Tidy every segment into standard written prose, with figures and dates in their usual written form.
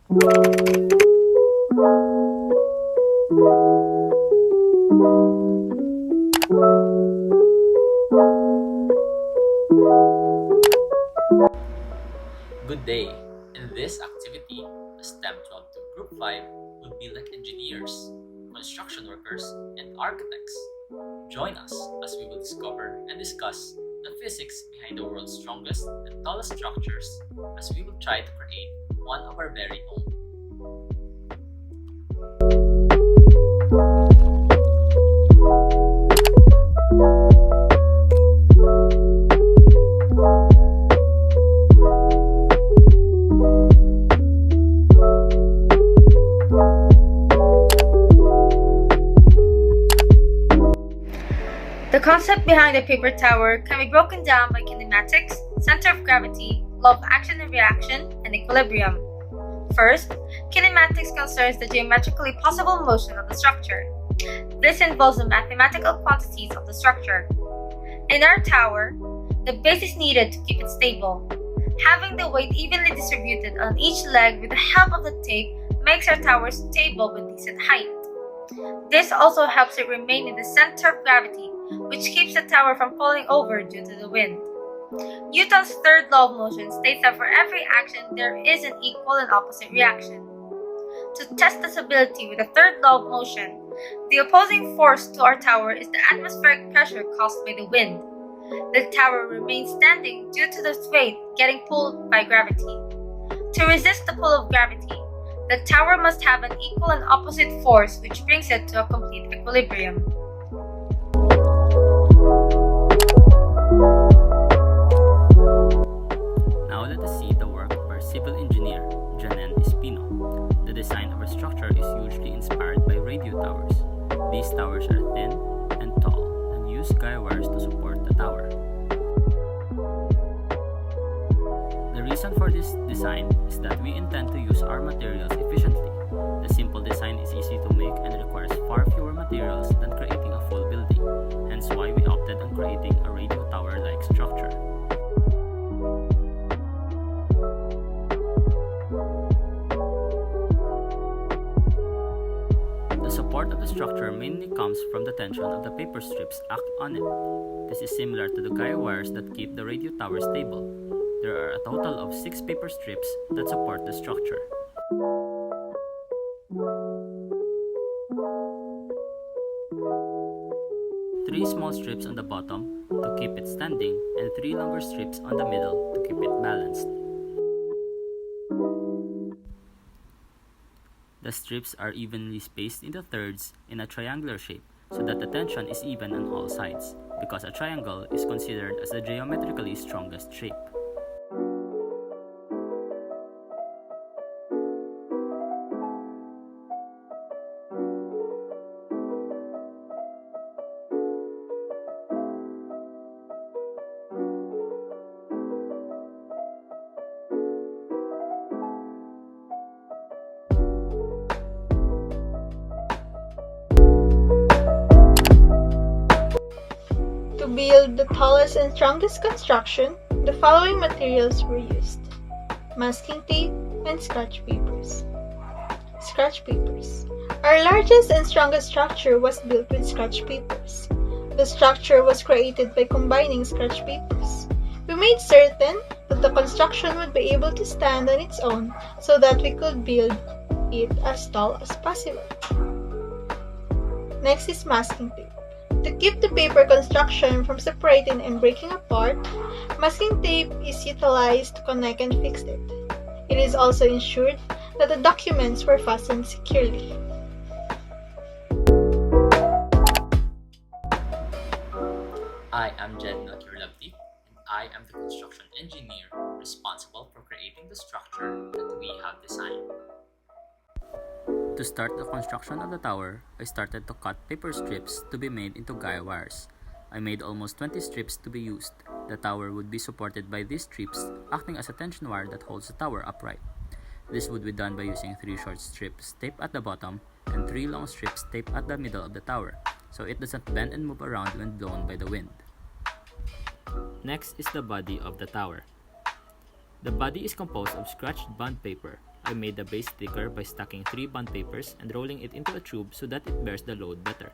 Good day. In this activity, a STEM 12 to Group 5 will be like engineers, construction workers, and architects. Join us as we will discover and discuss the physics behind the world's strongest and tallest structures as we will try to create one of our very own. The concept behind a paper tower can be broken down by kinematics, center of gravity, law of action and reaction, and equilibrium. First, kinematics concerns the geometrically possible motion of the structure. This involves the mathematical quantities of the structure. In our tower, the base is needed to keep it stable. Having the weight evenly distributed on each leg with the help of the tape makes our tower stable with decent height. This also helps it remain in the center of gravity, which keeps the tower from falling over due to the wind. Newton's third law of motion states that for every action there is an equal and opposite reaction. To test the stability with the third law of motion, the opposing force to our tower is the atmospheric pressure caused by the wind. The tower remains standing due to the weight getting pulled by gravity. To resist the pull of gravity, the tower must have an equal and opposite force which brings it to a complete equilibrium. Now let us see the work of our civil engineer, Janen Espino. The design of our structure is hugely inspired by radio towers. These towers are thin and tall and use guy wires to support the tower. The reason for this design is that we intend to use our materials efficiently. The simple design is easy to make and requires far fewer materials than creating a full building, hence why we opted on creating a radio tower-like structure. The support of the structure mainly comes from the tension of the paper strips on it. This is similar to the guy wires that keep the radio tower stable. There are a total of 6 paper strips that support the structure. Three small strips on the bottom to keep it standing and 3 longer strips on the middle to keep it balanced. The strips are evenly spaced into thirds in a triangular shape so that the tension is even on all sides, because a triangle is considered as the geometrically strongest shape. To build the tallest and strongest construction, the following materials were used: masking tape and scratch papers. Scratch papers. Our largest and strongest structure was built with scratch papers. The structure was created by combining scratch papers. We made certain that the construction would be able to stand on its own so that we could build it as tall as possible. Next is masking tape. To keep the paper construction from separating and breaking apart, masking tape is utilized to connect and fix it. It is also ensured that the documents were fastened securely. I am Jed Melchior-Labti, and I am the construction engineer responsible for creating the structure that we have designed. To start the construction of the tower, I started to cut paper strips to be made into guy wires. I made almost 20 strips to be used. The tower would be supported by these strips, acting as a tension wire that holds the tower upright. This would be done by using 3 short strips taped at the bottom and 3 long strips taped at the middle of the tower, so it doesn't bend and move around when blown by the wind. Next is the body of the tower. The body is composed of scratched bond paper. I made the base thicker by stacking 3 bond papers and rolling it into a tube so that it bears the load better.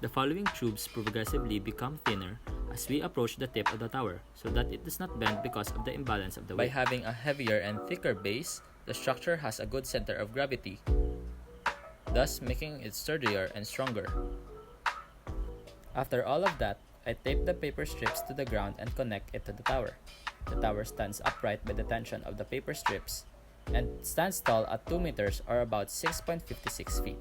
The following tubes progressively become thinner as we approach the tip of the tower so that it does not bend because of the imbalance of the weight. By having a heavier and thicker base, the structure has a good center of gravity, thus making it sturdier and stronger. After all of that, I tape the paper strips to the ground and connect it to the tower. The tower stands upright by the tension of the paper strips and stands tall at 2 meters or about 6.56 feet.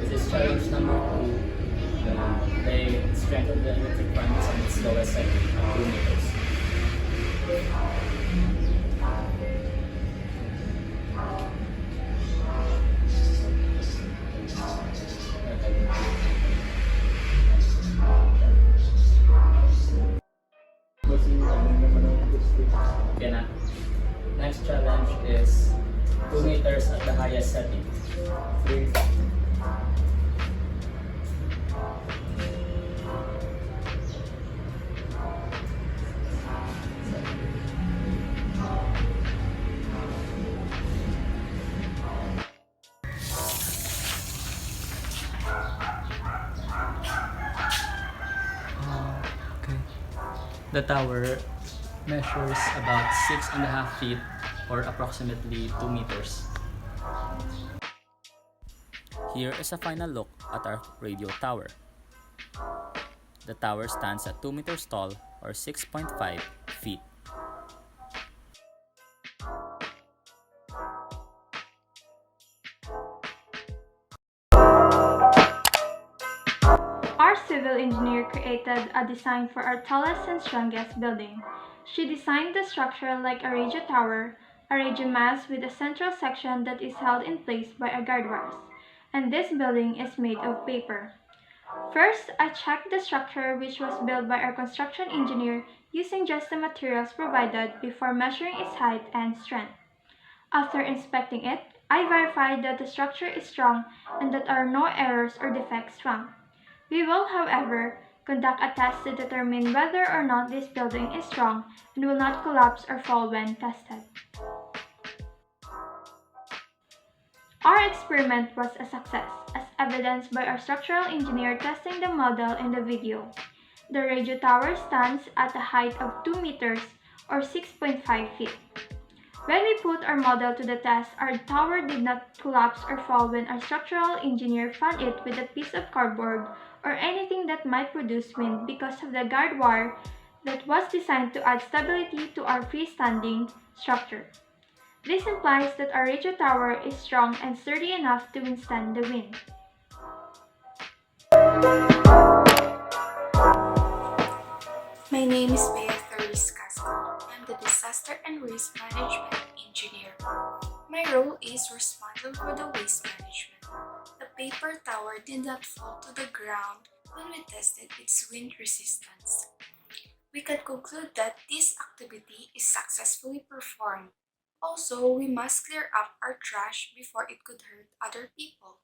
This is challenge number 2. They strengthen the electric furnace on its lowest setting at 2 meters. Okay na. Next challenge is 2 meters at the highest setting. 3. Okay. The tower measures about 6.5 feet or approximately 2 meters. Here is a final look at our radio tower. The tower stands at 2 meters tall or 6.5 feet. Our civil engineer created a design for our tallest and strongest building. She designed the structure like a radio tower, a radio mast with a central section that is held in place by a guard wires. And this building is made of paper. First, I checked the structure, which was built by our construction engineer using just the materials provided before measuring its height and strength. After inspecting it, I verified that the structure is strong and that there are no errors or defects found. We will, however, conduct a test to determine whether or not this building is strong and will not collapse or fall when tested. Our experiment was a success, as evidenced by our structural engineer testing the model in the video. The radio tower stands at a height of 2 meters or 6.5 feet. When we put our model to the test, our tower did not collapse or fall when our structural engineer found it with a piece of cardboard or anything that might produce wind because of the guard wire that was designed to add stability to our freestanding structure. This implies that our radio tower is strong and sturdy enough to withstand the wind. My name is Bea Torres Casco. I'm the Disaster and Waste Management Engineer. My role is responsible for the waste management. The paper tower did not fall to the ground when we tested its wind resistance. We can conclude that this activity is successfully performed. Also, we must clear up our trash before it could hurt other people.